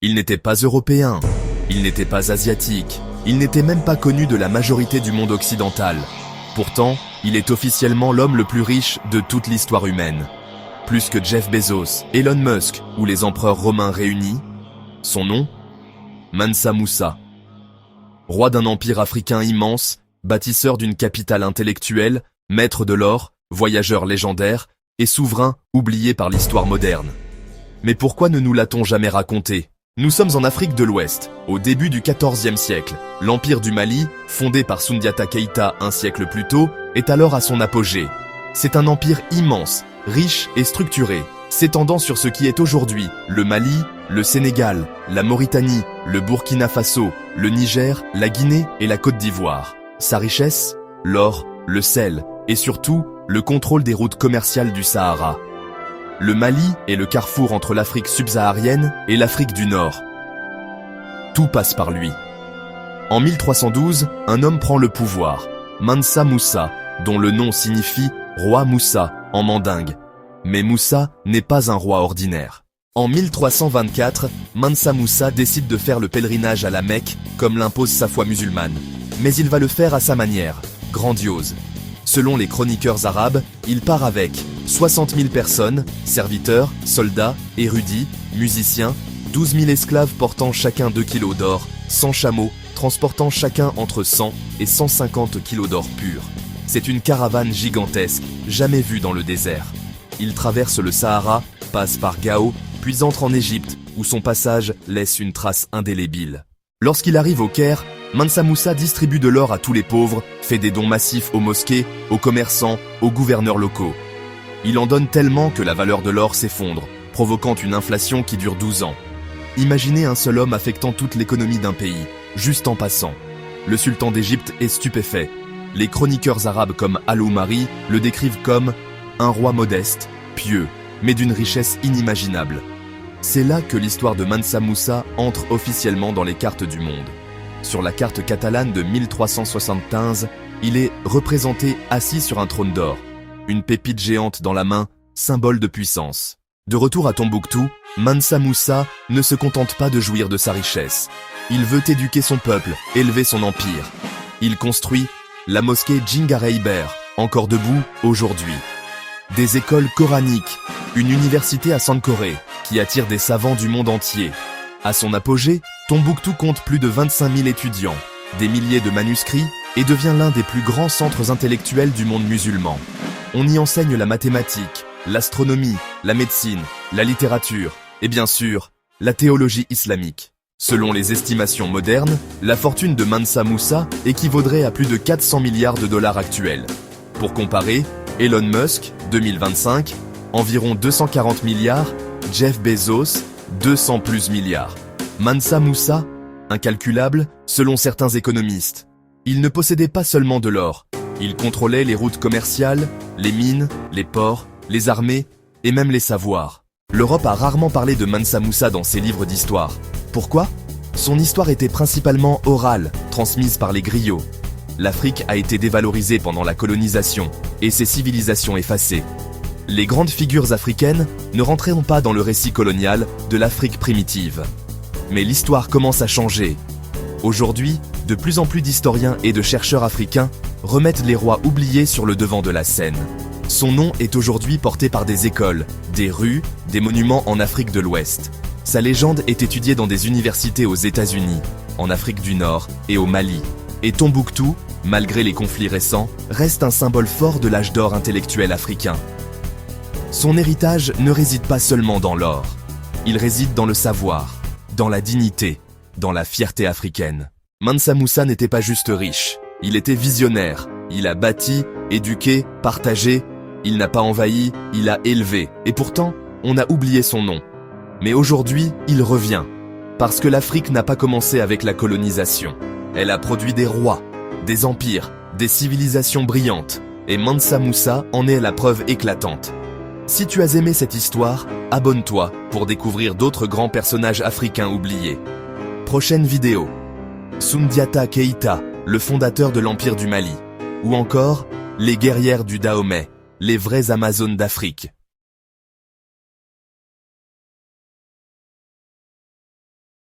Il n'était pas européen, il n'était pas asiatique, il n'était même pas connu de la majorité du monde occidental. Pourtant, il est officiellement l'homme le plus riche de toute l'histoire humaine. Plus que Jeff Bezos, Elon Musk ou les empereurs romains réunis. Son nom ? Mansa Moussa. Roi d'un empire africain immense, bâtisseur d'une capitale intellectuelle, maître de l'or, voyageur légendaire et souverain oublié par l'histoire moderne. Mais pourquoi ne nous l'a-t-on jamais raconté ? Nous sommes en Afrique de l'Ouest, au début du XIVe siècle. L'empire du Mali, fondé par Soundiata Keïta un siècle plus tôt, est alors à son apogée. C'est un empire immense, riche et structuré, s'étendant sur ce qui est aujourd'hui le Mali, le Sénégal, la Mauritanie, le Burkina Faso, le Niger, la Guinée et la Côte d'Ivoire. Sa richesse ? L'or, le sel et surtout le contrôle des routes commerciales du Sahara. Le Mali est le carrefour entre l'Afrique subsaharienne et l'Afrique du Nord. Tout passe par lui. En 1312, un homme prend le pouvoir, Mansa Moussa, dont le nom signifie « roi Moussa » en mandingue. Mais Moussa n'est pas un roi ordinaire. En 1324, Mansa Moussa décide de faire le pèlerinage à la Mecque, comme l'impose sa foi musulmane. Mais il va le faire à sa manière, grandiose. Selon les chroniqueurs arabes, il part avec 60 000 personnes, serviteurs, soldats, érudits, musiciens, 12 000 esclaves portant chacun 2 kilos d'or, 100 chameaux, transportant chacun entre 100 et 150 kilos d'or pur. C'est une caravane gigantesque, jamais vue dans le désert. Il traverse le Sahara, passe par Gao, puis entre en Égypte, où son passage laisse une trace indélébile. Lorsqu'il arrive au Caire, Mansa Moussa distribue de l'or à tous les pauvres, fait des dons massifs aux mosquées, aux commerçants, aux gouverneurs locaux. Il en donne tellement que la valeur de l'or s'effondre, provoquant une inflation qui dure 12 ans. Imaginez un seul homme affectant toute l'économie d'un pays, juste en passant. Le sultan d'Égypte est stupéfait. Les chroniqueurs arabes comme Al-Oumari le décrivent comme un roi modeste, pieux, mais d'une richesse inimaginable. C'est là que l'histoire de Mansa Moussa entre officiellement dans les cartes du monde. Sur la carte catalane de 1375, il est représenté assis sur un trône d'or, une pépite géante dans la main, symbole de puissance. De retour à Tombouctou, Mansa Moussa ne se contente pas de jouir de sa richesse. Il veut éduquer son peuple, élever son empire. Il construit la mosquée Djingareyber, encore debout aujourd'hui. Des écoles coraniques, une université à Sankoré, qui attire des savants du monde entier. À son apogée, Tombouctou compte plus de 25 000 étudiants, des milliers de manuscrits et devient l'un des plus grands centres intellectuels du monde musulman. On y enseigne la mathématique, l'astronomie, la médecine, la littérature et bien sûr, la théologie islamique. Selon les estimations modernes, la fortune de Mansa Moussa équivaudrait à plus de 400 milliards de dollars actuels. Pour comparer, Elon Musk, 2025, environ 240 milliards, Jeff Bezos, 200 plus milliards. Mansa Moussa, incalculable selon certains économistes. Il ne possédait pas seulement de l'or, il contrôlait les routes commerciales, les mines, les ports, les armées et même les savoirs. L'Europe a rarement parlé de Mansa Moussa dans ses livres d'histoire. Pourquoi ? Son histoire était principalement orale, transmise par les griots. L'Afrique a été dévalorisée pendant la colonisation et ses civilisations effacées. Les grandes figures africaines ne rentreront pas dans le récit colonial de l'Afrique primitive. Mais l'histoire commence à changer. Aujourd'hui, de plus en plus d'historiens et de chercheurs africains remettent les rois oubliés sur le devant de la scène. Son nom est aujourd'hui porté par des écoles, des rues, des monuments en Afrique de l'Ouest. Sa légende est étudiée dans des universités aux États-Unis, en Afrique du Nord et au Mali. Et Tombouctou, malgré les conflits récents, reste un symbole fort de l'âge d'or intellectuel africain. Son héritage ne réside pas seulement dans l'or. Il réside dans le savoir, dans la dignité, dans la fierté africaine. Mansa Moussa n'était pas juste riche, il était visionnaire. Il a bâti, éduqué, partagé, il n'a pas envahi, il a élevé. Et pourtant, on a oublié son nom. Mais aujourd'hui, il revient. Parce que l'Afrique n'a pas commencé avec la colonisation. Elle a produit des rois, des empires, des civilisations brillantes. Et Mansa Moussa en est la preuve éclatante. Si tu as aimé cette histoire, abonne-toi pour découvrir d'autres grands personnages africains oubliés. Prochaine vidéo. Soundiata Keïta, le fondateur de l'Empire du Mali. Ou encore, les guerrières du Dahomey, les vraies Amazones d'Afrique.